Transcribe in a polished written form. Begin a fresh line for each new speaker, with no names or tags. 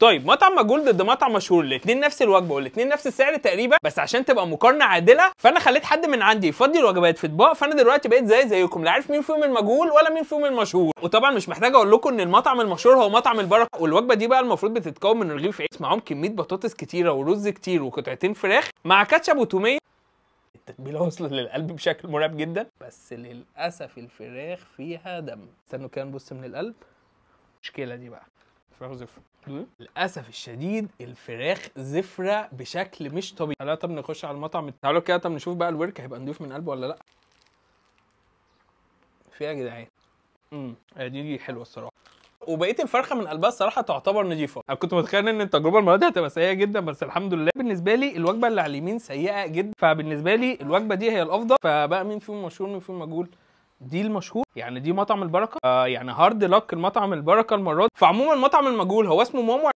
طيب مطعم مجهول ضد مطعم مشهور، الاثنين نفس الوجبه والاثنين نفس السعر تقريبا، بس عشان تبقى مقارنه عادله فانا خليت حد من عندي يفضي الوجبات في اطباق، فانا دلوقتي بقيت زيكم لا عارف مين فيهم المجهول ولا مين فيهم المشهور. وطبعا مش محتاج اقول لكم ان المطعم المشهور هو مطعم البركه، والوجبه دي بقى المفروض بتتكون من رغيف عيش معاهم كميه بطاطس كتيره ورز كتير وقطعتين فراخ مع كاتشب وتوميه. التتبيله وصلت للقلب بشكل مرعب جدا، بس للاسف الفراخ فيها دم. استنوا كده نبص من القلب. المشكله دي بقى فراخ زفره. للاسف الشديد الفراخ زفره بشكل مش طبيعي. تعالوا طب نخش على المطعم، تعالوا كده طب نشوف بقى الورك هيبقى نضيف من قلبه ولا لا. فيها يا جدعان دي حلوه الصراحه، وبقيه الفرخه من قلبها الصراحه تعتبر نظيفه. انا كنت متخيل ان التجربه المره دي هتبقى سيئه جدا، بس الحمد لله. بالنسبه لي الوجبه اللي على اليمين سيئه جدا، فبالنسبه لي الوجبه دي هي الافضل. فبقى مين فيهم مشهور مين فيهم مجهول؟ دي المشهور، يعني دي مطعم البركه. يعني هارد لك المطعم البركه المره دي. فعموما المطعم المجهول هو اسمه مومو.